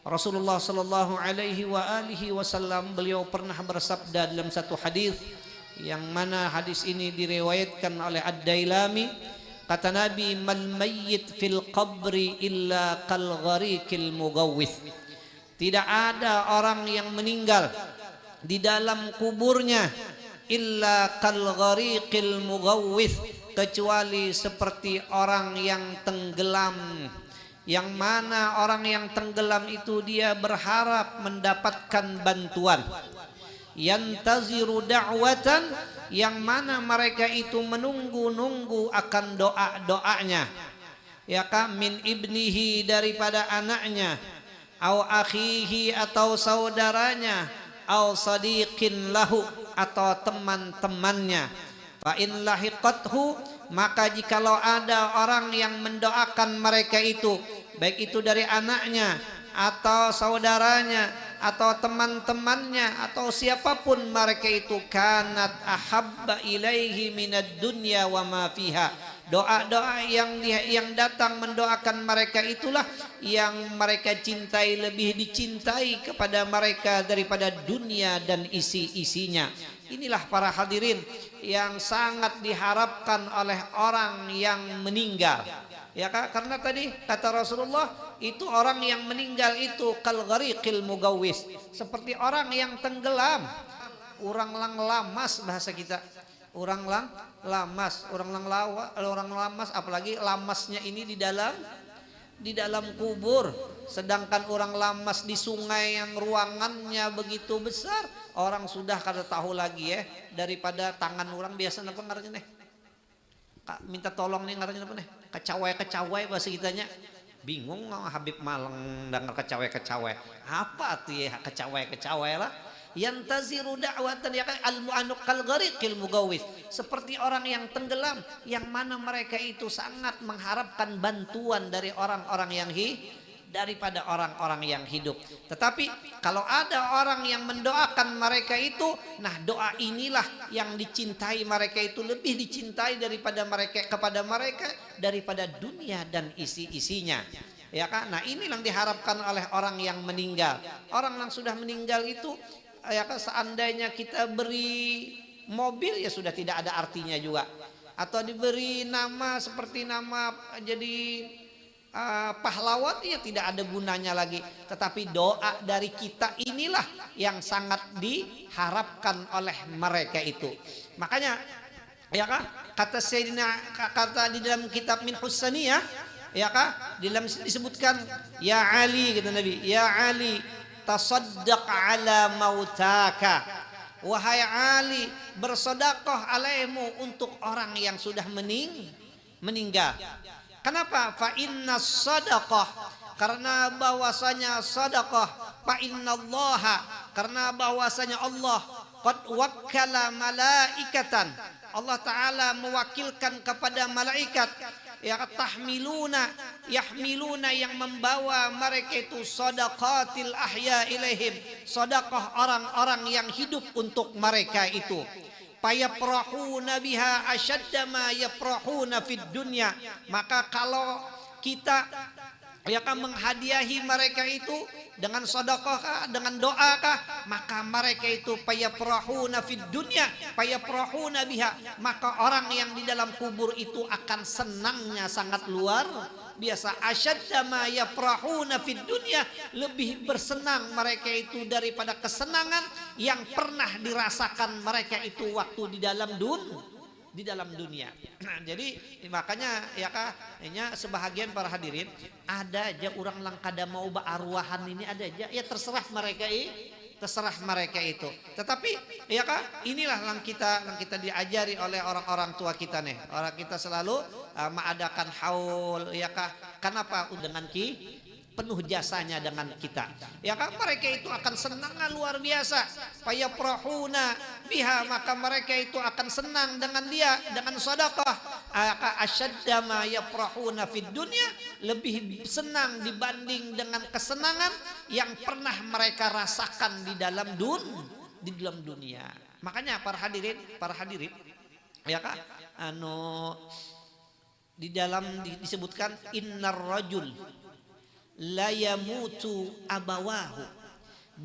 Rasulullah sallallahu alaihi wa alihi wasallam beliau pernah bersabda dalam satu hadis yang mana hadis ini diriwayatkan oleh Ad-Dailami. Kata Nabi, mal mayyit fil qabri illa kal gharikil mugawwith. Tidak ada orang yang meninggal di dalam kuburnya illa kal gharikil mugawwith, kecuali seperti orang yang tenggelam, yang mana orang yang tenggelam itu dia berharap mendapatkan bantuan. Yantaziru da'watan, yang mana mereka itu menunggu-nunggu akan doa-doanya, ya kan, min ibnihi, daripada anaknya, au akhihi, atau saudaranya, au sadiqin lahu, atau teman-temannya. Fa in lahiqathu, maka jikalau ada orang yang mendoakan mereka itu, baik itu dari anaknya atau saudaranya atau teman-temannya atau siapapun mereka itu, kanat ahabba ilaihi minad dunya wa ma fiha. Doa-doa yang datang mendoakan mereka itulah yang mereka cintai, lebih dicintai kepada mereka daripada dunia dan isi-isinya. Inilah para hadirin yang sangat diharapkan oleh orang yang meninggal, ya Kak, karena tadi kata Rasulullah itu orang yang meninggal itu kal ghariqil mugawwis, seperti orang yang tenggelam, orang lang lamas bahasa kita, orang lang lamas, orang lamas, apalagi lamasnya ini di dalam kubur. Sedangkan orang lamas di sungai yang ruangannya begitu besar, orang sudah kada tahu lagi ya, daripada tangan orang biasa apa ngarannya nih, minta tolong nih ngarannya apa nih, kecawai bahasa kitanya. Bingung Habib Malang dengar kecawai apa tuh ya, kecawai lah. Yantaziru da'watan, ya kan, al-mu'anuk kal ghariqil mugawwis, seperti orang yang tenggelam, yang mana mereka itu sangat mengharapkan bantuan dari orang-orang yang daripada orang-orang yang hidup. Tetapi kalau ada orang yang mendoakan mereka itu, nah doa inilah yang dicintai mereka itu, lebih dicintai daripada mereka, kepada mereka daripada dunia dan isi-isinya, ya kan. Nah ini yang diharapkan oleh orang yang meninggal. Orang yang sudah meninggal itu, ya kan, seandainya kita beri mobil ya sudah tidak ada artinya juga, atau diberi nama seperti nama jadi pahlawan ya tidak ada gunanya lagi. Tetapi doa dari kita inilah yang sangat diharapkan oleh mereka itu. Makanya ya kan, kata Sayyidina, kata di dalam kitab Min Hussaniyah, ya kan, di dalam disebutkan, ya Ali, kata Nabi, ya Ali tasaddaq ala mautaka, wahai Ali, bersedekah alaimu untuk orang yang sudah meninggal. Kenapa? Fa inna sadaqah, karena bahwasanya sadaqah, fa innallaha, karena bahwasanya Allah qad wakkala malaikatan, Allah Ta'ala mewakilkan kepada malaikat, ya tahmiluna, yahmiluna, yang membawa mereka itu sadaqatil ahya ilaihim, sadaqah orang-orang yang hidup untuk mereka itu. Fayaprahuna biha asyadda ma yaprahuna fid dunya, maka kalau kita ya kan menghadiahi mereka itu dengan sedekah, dengan doa kah, maka mereka itu fayaprahuna fid dunya fayaprahuna biha, maka orang yang di dalam kubur itu akan senangnya sangat luar biasa. Asyadda ma yafrahuna fid dunya, lebih bersenang mereka itu daripada kesenangan yang pernah dirasakan mereka itu waktu di dalam dunia. Nah, jadi makanya ya kayaknya sebahagian para hadirin ada aja orang lang kada mau arwahan ini, ada aja ya terserah mereka itu. Tetapi ya inilah yang kita diajari oleh orang-orang tua kita nih. Orang kita selalu mengadakan haul, ya kenapa? Dengan penuh jasanya dengan kita, ya kan, mereka itu akan senang luar biasa. Fayaprahuna biha, maka mereka itu akan senang dengan dia, dengan sedekah. Asyadda ma yafrahuna fid dunya, lebih senang dibanding dengan kesenangan yang pernah mereka rasakan di dalam dunia. Makanya para hadirin, ya kan, di dalam disebutkan innar rajul la yamutu abawahu,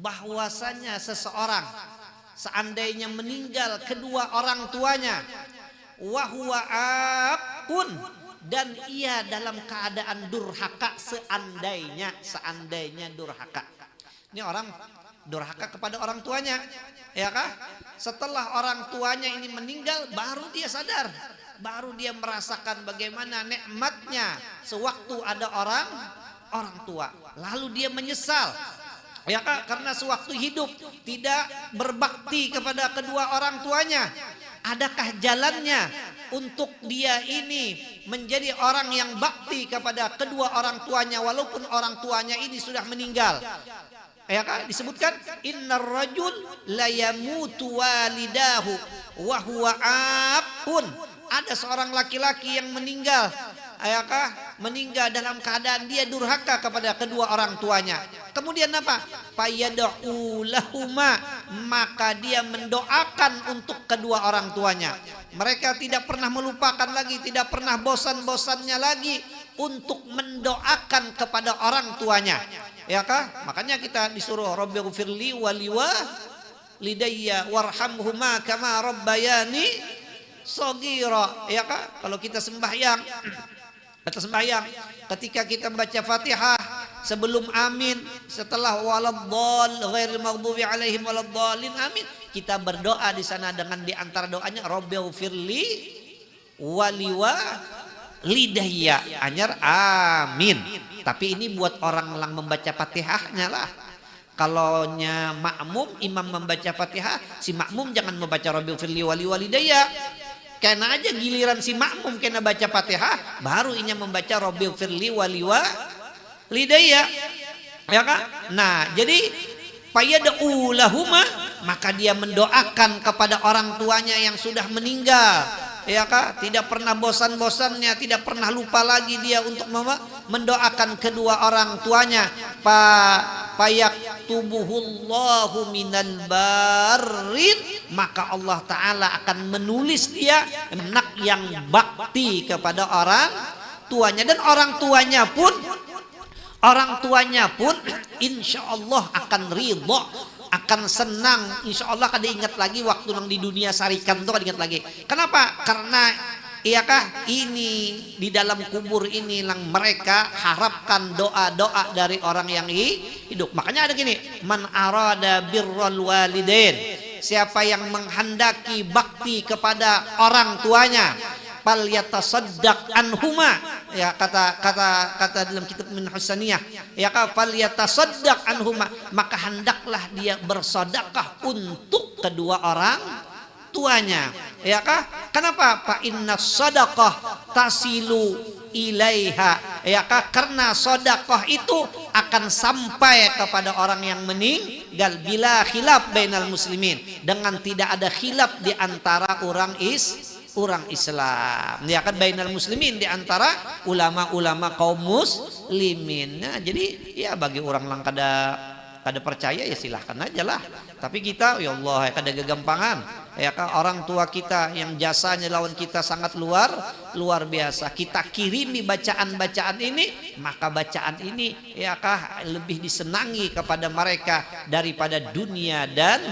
bahwasanya seseorang seandainya meninggal kedua orang tuanya, wa huwa aqun, dan ia dalam keadaan durhaka, seandainya durhaka. Ini orang durhaka kepada orang tuanya, ya kah? Setelah orang tuanya ini meninggal, baru dia sadar, baru dia merasakan bagaimana nikmatnya sewaktu ada orang tua. Lalu dia menyesal, ya kah? Karena sewaktu hidup tidak berbakti kepada kedua orang tuanya. Adakah jalannya untuk dia ini menjadi orang yang bakti kepada kedua orang tuanya walaupun orang tuanya ini sudah meninggal? Ya kan disebutkan innar rajul la yamutu walidahu wa huwa aqun. Ada seorang laki-laki yang meninggal, ya kah? Meninggal dalam keadaan dia durhaka kepada kedua orang tuanya. Kemudian apa? Fayad'u lahuma, maka dia mendoakan untuk kedua orang tuanya. Mereka tidak pernah melupakan lagi, tidak pernah bosan-bosannya lagi untuk mendoakan kepada orang tuanya. Ya kah? Makanya kita disuruh Rabbighfirli wa liwalidayya warhamhuma kama rabbayani shaghira. Ya kah? Kalau kita sembahyang, ketika kita membaca Fatihah sebelum amin, setelah waladdallin ghairil maghdubi alaihim waladdallin amin, kita berdoa di sana dengan di antara doanya Rabbighfirli wa liwalidayya anyar amin. Tapi ini buat orang yang membaca Fatihahnya lah. Kalaunya makmum, imam membaca Fatihah, si makmum jangan membaca Rabbighfirli wa liwalidayya. Karena aja giliran si makmum kena baca Fatihah, baru inya membaca Rabbighfirli wa liwalidayya. Ya kan? Nah, jadi fayad'u lahuma, maka dia mendoakan kepada orang tuanya yang sudah meninggal. Ya kak, tidak pernah bosan-bosannya, tidak pernah lupa lagi dia untuk mendoakan kedua orang tuanya. Fayaktubuhullahu minal barin, maka Allah Ta'ala akan menulis dia anak yang bakti kepada orang tuanya. Dan orang tuanya pun insya Allah akan ridho, akan senang, insya Allah kada ingat lagi waktu nang di dunia sarikan tuh kada ingat lagi. Kenapa? Karena iyakah ini di dalam kubur ini yang mereka harapkan doa-doa dari orang yang hidup. Makanya ada gini, man arada birrul walidain, siapa yang menghendaki bakti kepada orang tuanya, fal yatasaddaq anhuma. Ya kata dalam kitab Min Husaniyah, ya fal yatasaddaq anhuma, maka hendaklah dia bersedekah untuk kedua orang tuanya. Ya kah? Kenapa? Fa inna sadaqah tasilu ilaiha. Ya kah? Karena sedekah itu akan sampai kepada orang yang meninggal bila khilaf bainal muslimin, dengan tidak ada khilaf di antara orang Islam, ya kan, bainal muslimin, di antara ulama-ulama kaum muslimin. Nah, jadi ya bagi orang yang kada percaya ya silahkan aja lah. Tapi kita ya Allah kada gegampangan. Ya kan, orang tua kita yang jasanya lawan kita sangat luar biasa, kita kirimi bacaan-bacaan ini, maka bacaan ini ya kah lebih disenangi kepada mereka daripada dunia dan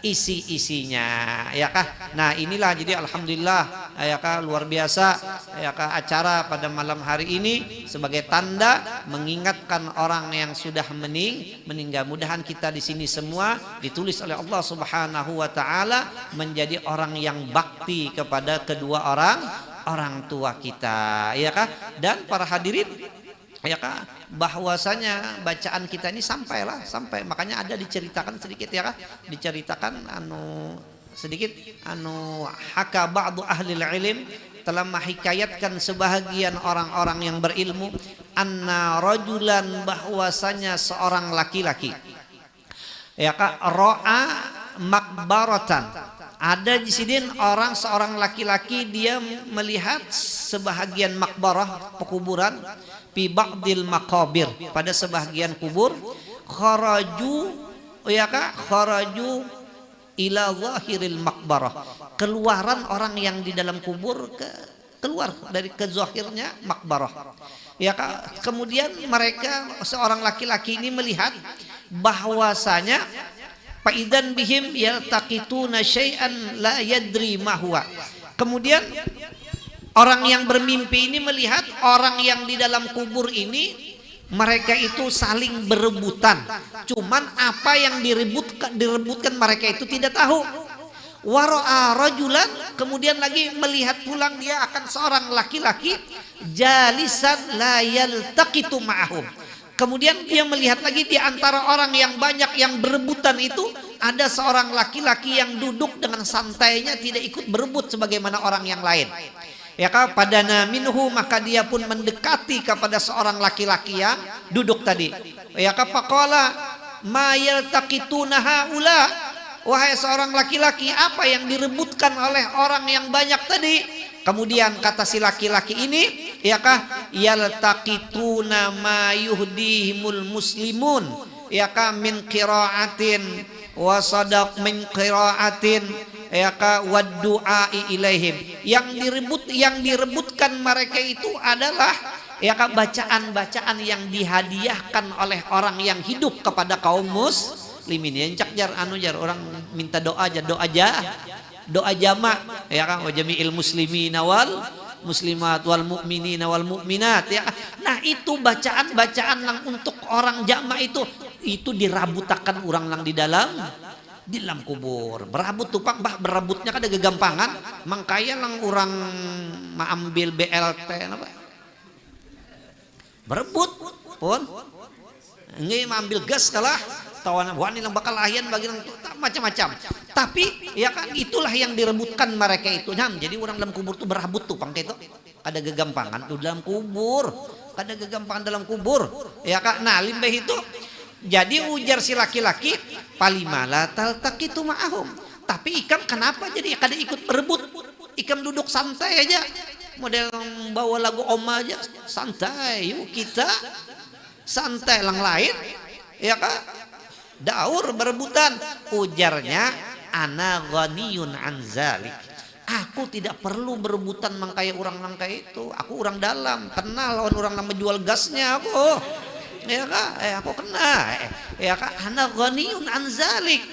isi-isinya, ya kah. Nah inilah jadi alhamdulillah ya kah, luar biasa ya kah acara pada malam hari ini sebagai tanda mengingatkan orang yang sudah meninggal. Mudahan kita di sini semua ditulis oleh Allah Subhanahu wa taala menjadi orang yang bakti kepada kedua orang tua kita, ya kah. Dan para hadirin, ya kah, bahwasanya bacaan kita ini sampai, makanya ada diceritakan sedikit, ya kah, diceritakan sedikit haka ba'du ahli ilm, telah menghikayatkan sebahagian orang-orang yang berilmu, anna rajulan, bahwasanya seorang laki-laki, ya kah, ra'a makbaratan, ada di sini seorang laki-laki dia melihat sebahagian makbarah, pekuburan, fi ba'dil maqabir, pada sebahagian kubur, kharaju, ya kah, kharaju ila zahiril makbarah, keluaran orang yang di dalam kubur keluar dari ke zahirnya makbarah. Ya, kemudian mereka seorang laki-laki ini melihat bahwasanya faidan bihim yaltaqituna syai'an la yadri ma huwa. Kemudian orang yang bermimpi ini melihat orang yang di dalam kubur ini mereka itu saling berebutan. Cuman apa yang direbutkan mereka itu tidak tahu. Wara'a rajulan, kemudian lagi melihat pulang dia akan seorang laki-laki jalisan la yaltaqitu ma'ahum. Kemudian dia melihat lagi di antara orang yang banyak yang berebutan itu ada seorang laki-laki yang duduk dengan santainya, tidak ikut berebut sebagaimana orang yang lain. Ya kan, padana minhu, maka dia pun mendekati kepada seorang laki-laki yang duduk tadi. Ya kan, faqala ma yaltaqituna haula, wahai seorang laki-laki, apa yang direbutkan oleh orang yang banyak tadi? Kemudian kata si laki-laki ini, ya kah, yaltaqituna ma yuhdihimul muslimun, ya kah, min qiraatin wa sadaq, min qiraatin, ya kah, wad du'ai ilaihim. Yang direbutkan mereka itu adalah, ya kah, bacaan-bacaan yang dihadiahkan oleh orang yang hidup kepada kaum muslimin. Yang cak jar anu jar orang minta doa aja, doa jamak, ya kan, wa jami'il muslimina wal muslimat wal mu'minina wal mu'minat, ya. Nah, itu bacaan-bacaan lang untuk orang jamak itu dirabutakan orang lang di dalam kubur. Berabut tuh Pak, bah berabutnya kan ada gegampangan, mangkaya lang orang maambil BLT apa? Berebut pun nggih maambil gas kalah tawanan wani lang bakal ayan bagi macam-macam. Tapi ya kan itulah yang direbutkan mereka itu. Nah, jadi orang dalam kubur tuh berhabut tuh pangke itu. Ada gegampangan tuh dalam kubur. Ada gegampangan dalam kubur. Ya kan. Nah, limbah itu jadi ujar si laki-laki, palimala taltaqitu ma'ahum. Tapi ikam kenapa jadi kada ikut berebut? Ikam duduk santai aja. Model bawa lagu oma aja, santai. Yuk kita santai lang lain. Ya kan? Daur berebutan. Ujarnya, ana ghaniyun an zalik. Aku tidak perlu berebutan mangkaya orang langkai itu. Aku orang dalam, kenal lawan orang yang menjual gasnya aku. Ya kah? Aku kenal. Ya kah? Ana ghaniyun an zalik.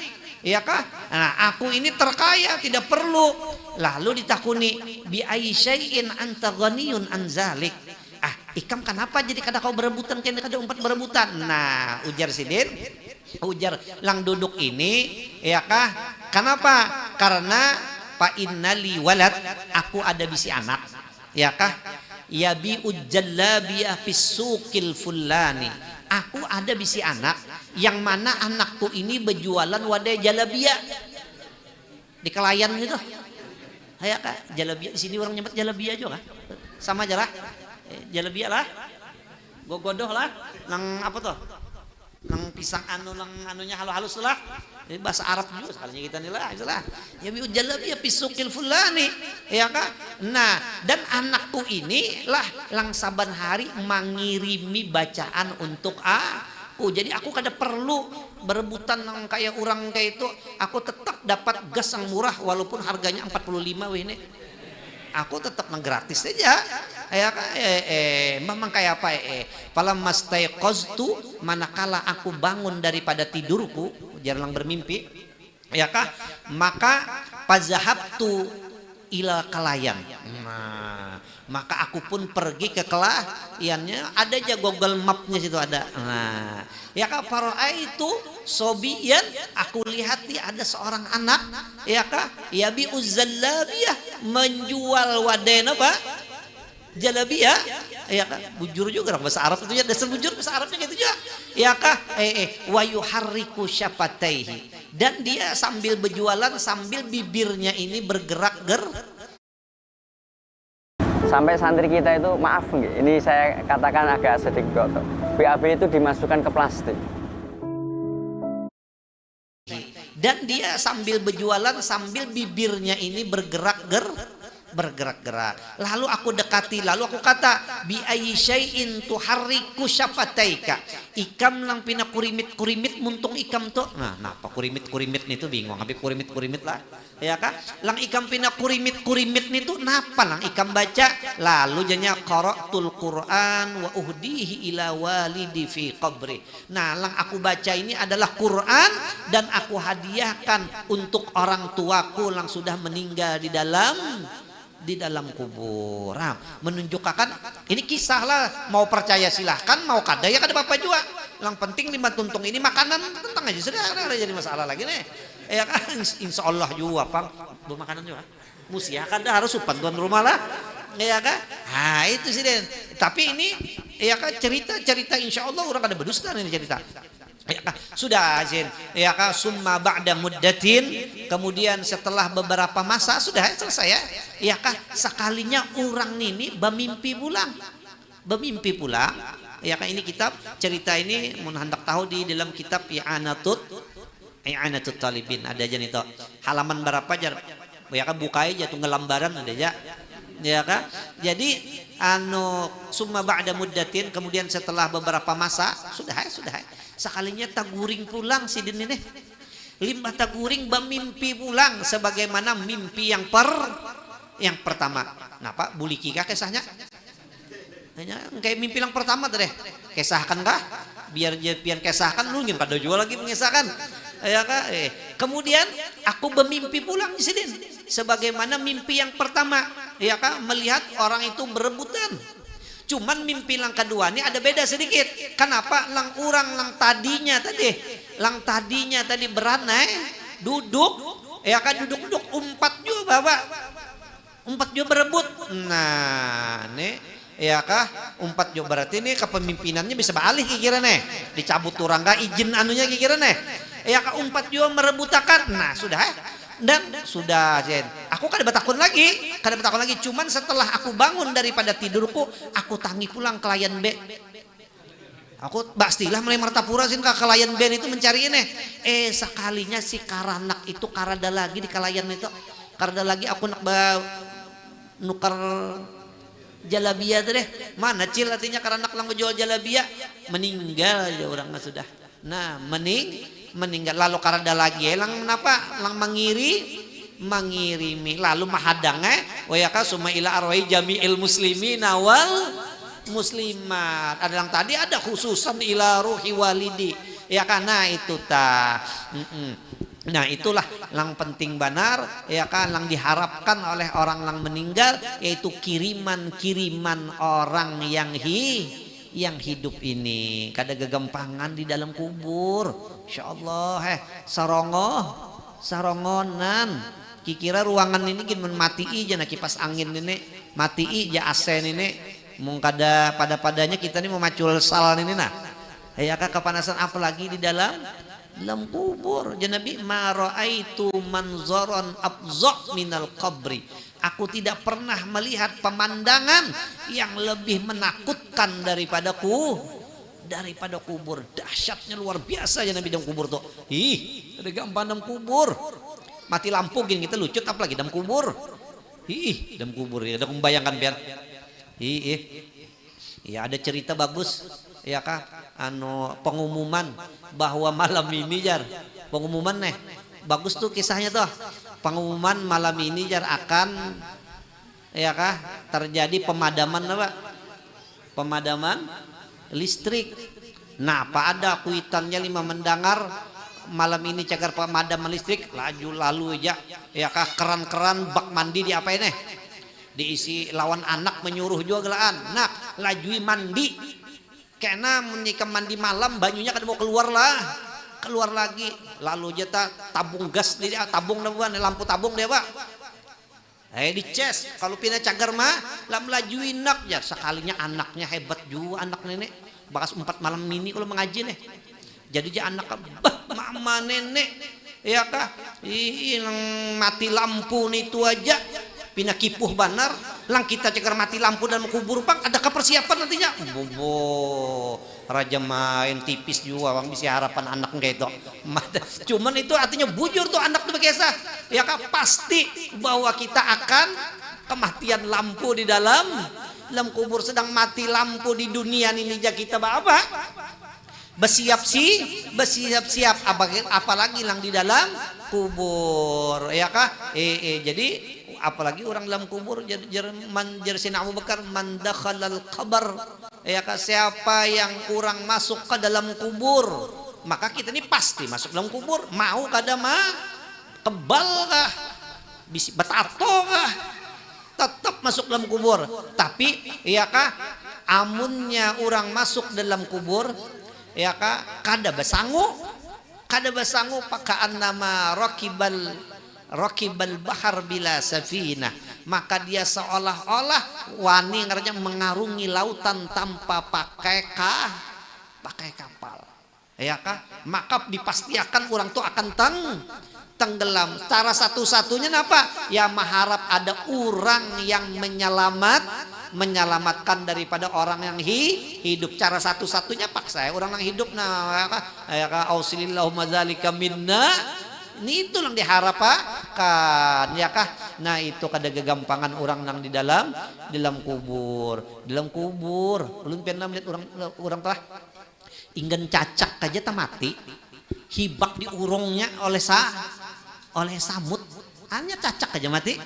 Ya kah? Nah, aku ini terkaya, tidak perlu. Lalu ditakuni, bi ayyi syai'in anta ghaniyun an zalik. Ikam kenapa jadi kada kau berebutan, kada umpat berebutan? Nah, ujar sidin, ujar lang duduk ini, ya kah? Kenapa? Karena fa innali walad, aku ada bisi anak, ya kah? Ya bi ujallabiya fis suqil fulani. Aku ada bisi anak yang mana anakku ini berjualan wadai jalabia di Kelayan gitu. Ya kah? Jalabia di sini orang nyebut jalabia juga, sama aja lah. Jalabia lah, gogodoh lah, nang apa tuh, nang pisang anu, nang anunya halus lah, bahasa Arab juga sekalinya kita nih lah, itulah. Ya bi jalabia pisukil fulani, ya kan? Nah, dan anakku ini lah lang saban hari mengirimi bacaan untuk aku, jadi aku kada perlu berebutan nang kayak orang kayak itu, aku tetap dapat gas yang murah walaupun harganya 45 weh ini. Aku tetap gratis saja. Ya memang kayak apa falam mastaiqaztu, manakala aku bangun daripada tidurku, jarang bermimpi, ya kah, maka fazahabtu ila Kalayan. Nah, maka aku pun pergi ke Kelayannya, ada aja Google Mapnya situ ada. Nah, ya kah, itu sobiyan, aku lihat ada seorang anak, ya kah, ya bi uzzallabiyah, menjual wadain apa? Jalabiyah, ya kah, bujur juga bahasa Arab itu ya, dasar bujur bahasa Arabnya gitu juga. Ya kah, wa yuharriku syapataihi, dan dia sambil berjualan sambil bibirnya ini bergerak-gerak. Sampai santri kita itu, maaf ini saya katakan agak sedikit kotor, BAB itu dimasukkan ke plastik. Dan dia sambil berjualan sambil bibirnya ini bergerak-gerak. bergerak-gerak. Lalu aku dekati, lalu aku kata, bi ayyi syai'in tuharriku syafataika. Ikam lang pinakurimit-kurimit muntung ikam to. Nah, napa kurimit-kurimit nih tuh bingung, habis kurimit-kurimit lah. Ya kan? Lang ikam pinakurimit-kurimit nih tuh napa lang ikam baca? Lalu janya qara'tul Qur'an wa uhdihi ila walidi fi qabri. Nah, lang aku baca ini adalah Quran dan aku hadiahkan untuk orang tuaku yang sudah meninggal di dalam kubur. Nah, menunjukkan ini kisah lah, mau percaya silahkan, mau kada ya kada apa-apa juga. Yang penting lima tuntung ini makanan tentang aja sudah ada jadi masalah lagi nih. Ya kan insya Allah juga Pak bermakanan juga. Musia kada harus supan tuan rumah lah. Ya kan? Nah itu sih Den. Tapi ini ya kan cerita insya Allah orang kada berdusta ini cerita. Ya kan? Sudah Azin. Ya kan summa ba'da muddatin, kemudian setelah beberapa masa sudah selesai ya. Ya kan sekalinya orang ini bermimpi pulang. Ya kan ini kitab cerita ini mun hendak tahu di dalam kitab I'anatul Talibin ada aja nih toh. Halaman berapa jar? Ya kan buka aja tuh ngelambaran ada aja. Ya kan? Jadi summa ba'da muddatin, kemudian setelah beberapa masa sudah. Sekalinya taguring pulang si din ini. Limbah taguring bermimpi pulang sebagaimana mimpi yang pertama. Napa buliki kah kisahnya? Hanya kayak mimpi yang pertama tuh deh. Kisahkan kah? Biar kisahkan lu ngin pada jual lagi mengisahkan. Ya kah? Kemudian aku bermimpi pulang di sini sebagaimana mimpi yang pertama. Ya kah? Melihat orang itu berebutan. Cuman mimpi lang kedua ini ada beda sedikit. Kenapa? Lang tadinya tadi beranai duduk, ya kan duduk umpat juga bapak, umpat juga berebut. Nah, nih, ya kah umpat juga berarti nih kepemimpinannya bisa balik kira nih, dicabut orang gak izin anunya kira nih, ya kah umpat juga merebutakan. Nah sudah. Dan sudah Jen, aku kada bertakun lagi, cuman setelah aku bangun daripada tidurku, aku tangi pulang ke Layan B. Aku pastilah mulai Martapura sih ke Layan B itu mencari ini. Sekalinya si Karanak itu karada lagi di Kalayan itu, karada lagi aku nak nukar jalabia tuh deh. Mana cil artinya Karanak lang jual jalabia, meninggal aja orangnya sudah. Nah meninggal lalu karena lagi lang kenapa lang mengirimi lalu mahadangnya wa yaka summa ila arwai jami'il muslimin wal muslimat. Ada yang tadi ada khususan ila ruhi walidi ya karena itu Nah itulah yang penting benar ya kan yang diharapkan oleh orang yang meninggal, yaitu kiriman orang yang hidup ini. Kada gegampangan di dalam kubur. Insyaallah sarongonan. Kikira ruangan ini gin matii aja na kipas angin ini, matii aja AC ini. Mung kada pada-padanya kita ini memacul sal ini nah. Ya kepanasan apalagi di dalam kubur. Nabi ma raaitu manzaran afza minal qabri. Aku tidak pernah melihat pemandangan yang lebih menakutkan daripada kubur. Dahsyatnya luar biasa ya Nabi dalam kubur tuh. Ada gampang dalam kubur. Mati lampu gini kita lucut apalagi dalam kubur. Dalam kubur ya. Ada membayangkan biar. Ya ada cerita bagus ya kah? Pengumuman bahwa malam ini jar. Pengumuman nih. Bagus tuh kisahnya tuh. Pengumuman malam ini jar akan ya kah terjadi pemadaman apa? Pemadaman listrik. Nah, apa ada kuitannya 5 mendengar malam ini cagar pemadaman listrik lalu aja ya kah keran-keran bak mandi diapain nih? Diisi lawan anak menyuruh juga gelaan. Nah, lajui mandi. Karena menikah mandi malam banyunya kan mau keluar lagi lalu jeta tabung gas dia tabung lampu tabung dia pak dicas kalau pindah cagar mah lam lajuin nak ya sekalinya anaknya hebat juga anak nenek bakas 4 malam ini kalau mengaji nih jadi dia anak mama nenek ya kah hilang mati lampu nih itu aja pindah kipuh banar lang kita cegar mati lampu dan kubur pak ada kepersiapan nantinya raja main tipis juga bang bisa harapan anak kayak itu cuman itu artinya bujur tuh anak tuh biasa ya kak pasti bahwa kita akan kematian lampu di dalam kubur. Sedang mati lampu di dunia ini aja kita apa? Bersiap-siap apalagi lang di dalam kubur, ya kah? Jadi apalagi orang dalam kubur. Jadi Sina Abu Bakar, man dakhalal qabr, ya kah, siapa yang kurang masuk ke dalam kubur, maka kita ini pasti masuk dalam kubur. Mau kada mah, kebal kah, betato kah, tetap masuk dalam kubur. Tapi ya kah, amunnya orang masuk dalam kubur, ya kak, kada basangu pakaan nama rokibal bahar bila safina, maka dia seolah-olah wani ngaranya mengarungi lautan tanpa pakai kapal, ya kak, maka dipastikan orang tuh akan tenggelam. Cara satu-satunya apa? Ya mengharap ada orang yang menyelamatkan daripada orang yang hidup. Cara satu-satunya paksa orang yang hidup, nah ya ka ausilillahumma dzalika minna, ini itu yang diharapkan, ya kah. Nah itu kada gegampangan orang nang di dalam kubur ulun pernah melihat orang telah ingin cacak aja tak mati, hibak di urungnya oleh samut, hanya cacak aja mati.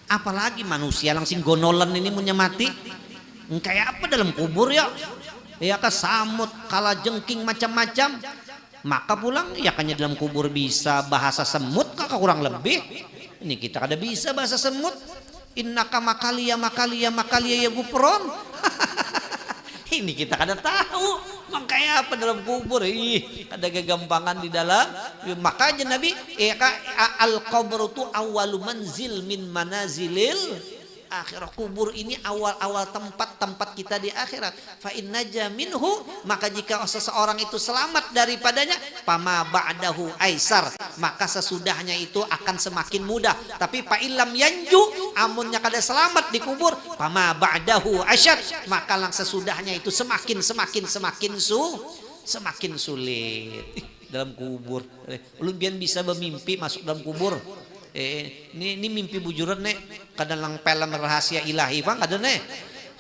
Apalagi manusia langsung gonolan ini punya mati, kayak apa dalam kubur ya kah, samut kala jengking macam-macam. Maka pulang ya kanya dalam kubur bisa bahasa semut kakak kurang lebih. Ini kita kada bisa bahasa semut. Innaka makalia ya gupron. Ini kita kada tahu makanya apa dalam kubur. Ada kegampangan di dalam. Makanya Nabi al qabru tu awwalu manzil min manazilil akhirat. Kubur ini awal tempat kita di akhirat. Fa inna minhu, maka jika seseorang itu selamat daripadanya, pama ba'dahu aisar, maka sesudahnya itu akan semakin mudah. Tapi fa illam yanju, amunnya kada selamat di kubur, pama ba'dahu asyad, maka lang sesudahnya itu semakin sulit. Dalam kubur ulun pian bisa bermimpi masuk dalam kubur. Ini mimpi bujuran nek kadang film rahasia ilahi bang ada nek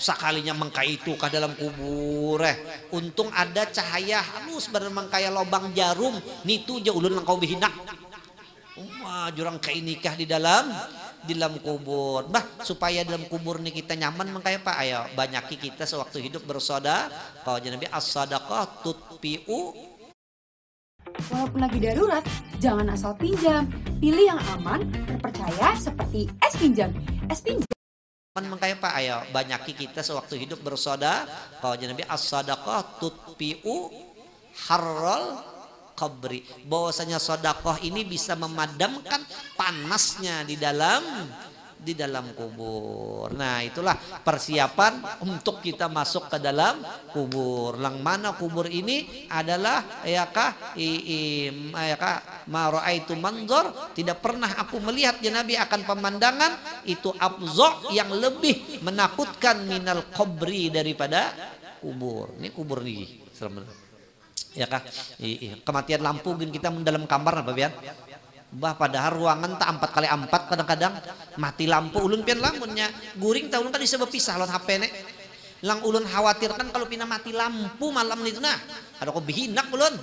sakalinya mengka itu ke dalam kubur untung ada cahaya halus badan mengkaya lobang jarum nitu aja ulun langkau bihinak jurang kainikah di dalam kubur. Supaya dalam kubur nih kita nyaman mengkaya pak, ayo banyaki kita sewaktu hidup bersoda kalau Nabi as-sadaqah tutfi'u. Walaupun lagi darurat, jangan asal pinjam. Pilih yang aman, terpercaya seperti S-Pinjam. S-Pinjam. Mengkaya pak, ayo banyaki kita sewaktu hidup bersoda kalau Nabi as-sadaqah tutfi'u harral qabri. Bahwasanya sodakoh ini bisa memadamkan panasnya di dalam kubur. Nah itulah persiapan untuk kita masuk ke dalam kubur. Lang mana kubur ini adalah ma ra'aitu manzor, tidak pernah aku melihat ya Nabi akan pemandangan itu afdha yang lebih menakutkan minal qabri daripada kubur. Ini kubur nih ya kah, kematian lampu kita dalam kamar apa biar padahal ruangan tak 4x4 kadang-kadang mati lampu ulun pian lamunnya guring tahu ulun kan bisa berpisah lawan HP nek lang ulun khawatir kan kalau pina mati lampu malam itu nah ada kok bihinak ulun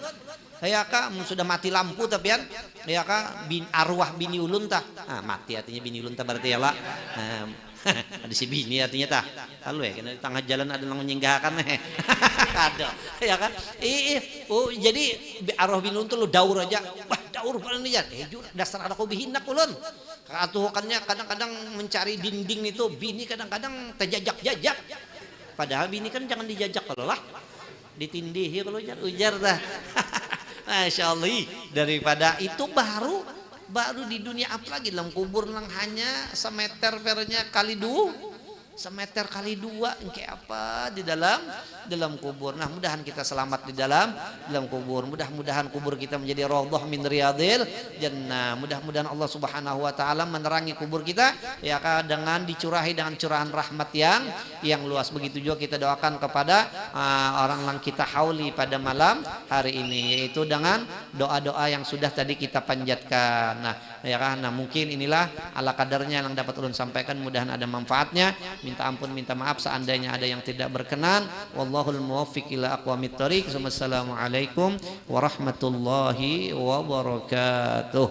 ya kak sudah mati lampu tapi ya kak arwah bini ulun tah mati artinya bini ulun tah berarti ya pak ada si bini artinya tah lalu ya kena di tengah jalan ada yang menyinggahkan ada ya kan jadi arwah bini ulun tuh lu daur aja daur paling nih dasar ada kau bihinak ulun katuhukannya kadang-kadang mencari dinding itu bini kadang-kadang terjajak-jajak padahal bini kan jangan dijajak kalau lah ditindih kalau ujar dah Masya Allah. Daripada itu baru di dunia apa lagi dalam kubur nang hanya semeter pernya kali semeter kali 2 kayak apa di dalam kubur. Nah, mudahan kita selamat di dalam kubur. Mudah-mudahan kubur kita menjadi raudhah min riyadil jannah. Mudah-mudahan Allah Subhanahu wa taala menerangi kubur kita ya dengan dicurahi dengan curahan rahmat yang luas. Begitu juga kita doakan kepada orang yang kita hauli pada malam hari ini, yaitu dengan doa-doa yang sudah tadi kita panjatkan. Nah, ya kan, nah mungkin inilah ala kadarnya yang dapat ulun sampaikan, mudahan ada manfaatnya. Minta ampun, minta maaf seandainya ada yang tidak berkenan. Wallahul muwaffiq ila aqwamit thoriq. Wassalamualaikum warahmatullahi wabarakatuh.